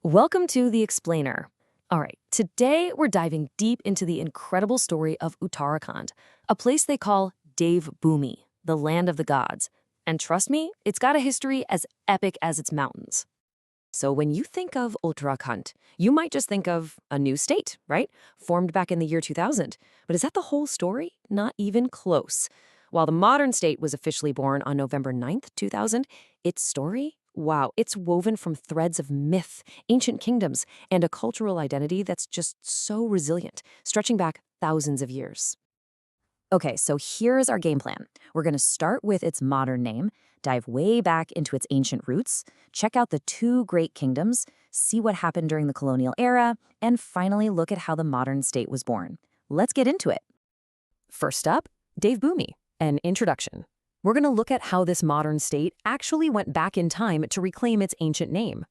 Welcome to The Explainer. All right, today we're diving deep into the incredible story of Uttarakhand, a place they call devbhumi, the land of the gods. And trust me, it's got a history as epic as its mountains. So when you think of Uttarakhand, you might just think of a new state, right? Formed back in the year 2000. But is that the whole story? Not even close. While the modern state was officially born on November 9th, 2000, its story? Wow, it's woven from threads of myth, ancient kingdoms, and a cultural identity that's just so resilient, stretching back thousands of years. Okay, so here's our game plan. We're going to start with its modern name, dive way back into its ancient roots, check out the two great kingdoms, see what happened during the colonial era, and finally look at how the modern state was born. Let's get into it. First up, devbhumi, an introduction. We're going to look at how this modern state actually went back in time to reclaim its ancient name.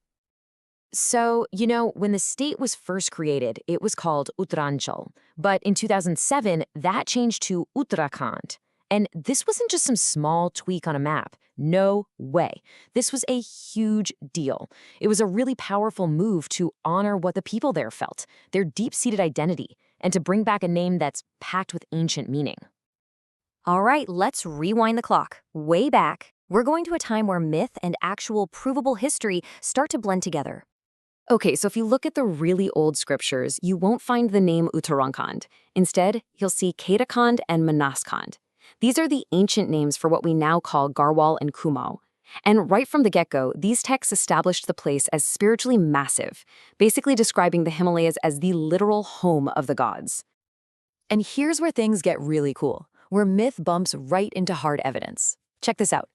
So, when the state was first created, it was called Uttaranchal. But in 2007, that changed to Uttrakhand. And this wasn't just some small tweak on a map. No way. This was a huge deal. It was a really powerful move to honor what the people there felt, their deep-seated identity, and to bring back a name that's packed with ancient meaning. All right, let's rewind the clock. Way back, we're going to a time where myth and actual provable history start to blend together. Okay, so if you look at the really old scriptures, you won't find the name Uttarakhand. Instead, you'll see Kedakhand and Manaskhand. These are the ancient names for what we now call Garhwal and Kumaon. And right from the get-go, these texts established the place as spiritually massive, basically describing the Himalayas as the literal home of the gods. And here's where things get really cool, where myth bumps right into hard evidence. Check this out.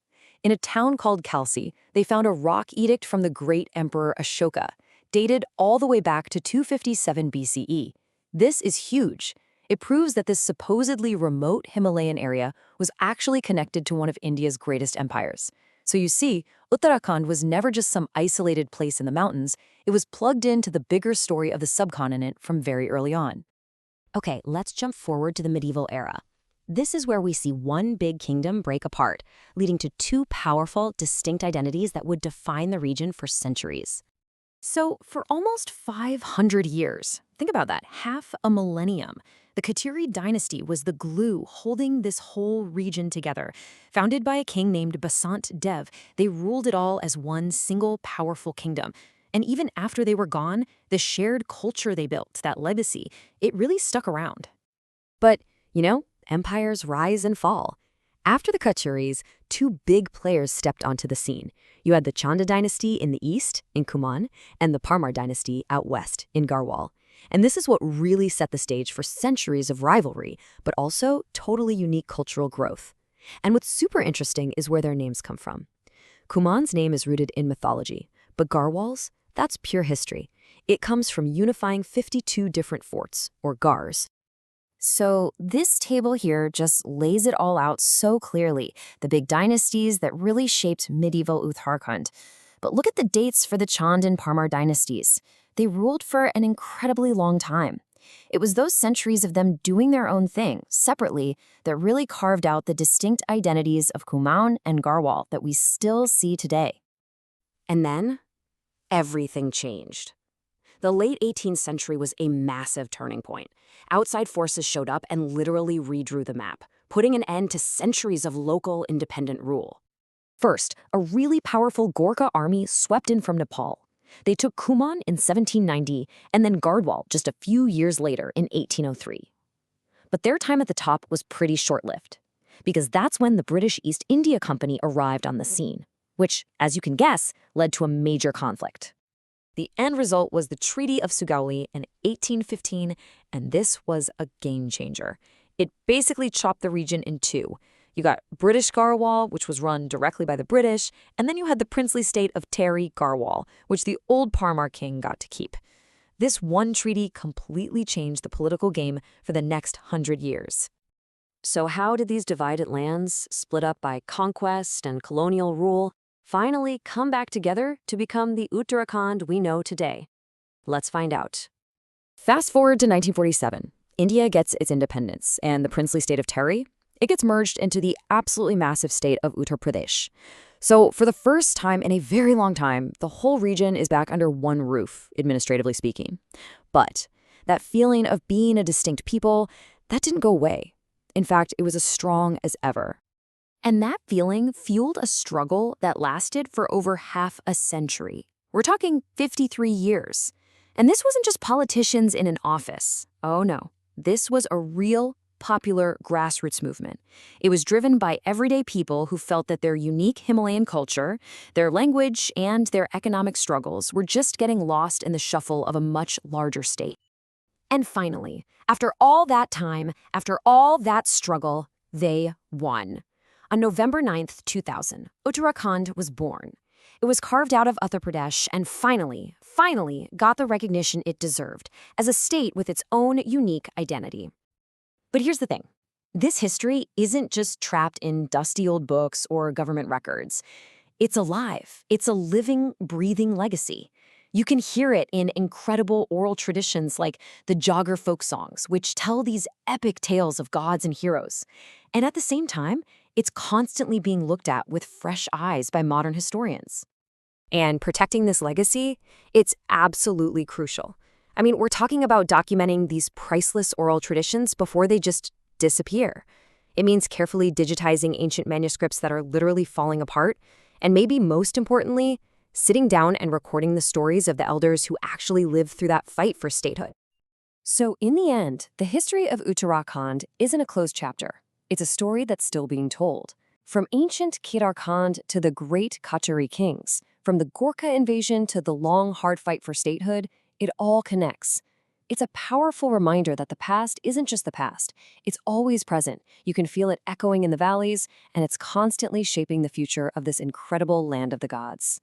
In a town called Kalsi, they found a rock edict from the great emperor Ashoka, dated all the way back to 257 BCE. This is huge. It proves that this supposedly remote Himalayan area was actually connected to one of India's greatest empires. So you see, Uttarakhand was never just some isolated place in the mountains, it was plugged into the bigger story of the subcontinent from very early on. Okay, let's jump forward to the medieval era. This is where we see one big kingdom break apart, leading to two powerful, distinct identities that would define the region for centuries. So, for almost 500 years, think about that, half a millennium, the Kateri dynasty was the glue holding this whole region together. Founded by a king named Basant Dev, they ruled it all as one single powerful kingdom. And even after they were gone, the shared culture they built, that legacy, it really stuck around. But, empires rise and fall. After the Kachuris, two big players stepped onto the scene. You had the Chanda dynasty in the east, in Kumaon, and the Parmar dynasty out west, in Garhwal. And this is what really set the stage for centuries of rivalry, but also totally unique cultural growth. And what's super interesting is where their names come from. Kumaon's name is rooted in mythology, but Garhwal's, that's pure history. It comes from unifying 52 different forts, or gars. So this table here just lays it all out so clearly, the big dynasties that really shaped medieval Uttarakhand. But look at the dates for the Chand and Parmar dynasties. They ruled for an incredibly long time. It was those centuries of them doing their own thing, separately, that really carved out the distinct identities of Kumaon and Garhwal that we still see today. And then, everything changed. The late 18th century was a massive turning point. Outside forces showed up and literally redrew the map, putting an end to centuries of local independent rule. First, a really powerful Gorkha army swept in from Nepal. They took Kumaon in 1790 and then Garhwal just a few years later in 1803. But their time at the top was pretty short-lived, because that's when the British East India Company arrived on the scene, which, as you can guess, led to a major conflict. The end result was the Treaty of Sugauli in 1815, and this was a game changer. It basically chopped the region in two. You got British Garhwal, which was run directly by the British, and then you had the princely state of Terry Garhwal, which the old Parmar king got to keep. This one treaty completely changed the political game for the next 100 years. So how did these divided lands, split up by conquest and colonial rule, finally come back together to become the Uttarakhand we know today? Let's find out. Fast forward to 1947. India gets its independence, and the princely state of Terry, it gets merged into the absolutely massive state of Uttar Pradesh. So, for the first time in a very long time, the whole region is back under one roof, administratively speaking. But that feeling of being a distinct people, that didn't go away. In fact, it was as strong as ever. And that feeling fueled a struggle that lasted for over half a century. We're talking 53 years. And this wasn't just politicians in an office. Oh no, this was a real, popular grassroots movement. It was driven by everyday people who felt that their unique Himalayan culture, their language, and their economic struggles were just getting lost in the shuffle of a much larger state. And finally, after all that time, after all that struggle, they won. On November 9th, 2000, Uttarakhand was born. It was carved out of Uttar Pradesh and finally got the recognition it deserved as a state with its own unique identity. But here's the thing. This history isn't just trapped in dusty old books or government records. It's alive. It's a living, breathing legacy. You can hear it in incredible oral traditions like the Jogger folk songs, which tell these epic tales of gods and heroes. And at the same time, it's constantly being looked at with fresh eyes by modern historians. And protecting this legacy, it's absolutely crucial. I mean, we're talking about documenting these priceless oral traditions before they just disappear. It means carefully digitizing ancient manuscripts that are literally falling apart, and maybe most importantly, sitting down and recording the stories of the elders who actually lived through that fight for statehood. So in the end, the history of Uttarakhand isn't a closed chapter. It's a story that's still being told. From ancient Kedarkhand to the great Kachari kings, from the Gorkha invasion to the long, hard fight for statehood, it all connects. It's a powerful reminder that the past isn't just the past. It's always present. You can feel it echoing in the valleys, and it's constantly shaping the future of this incredible land of the gods.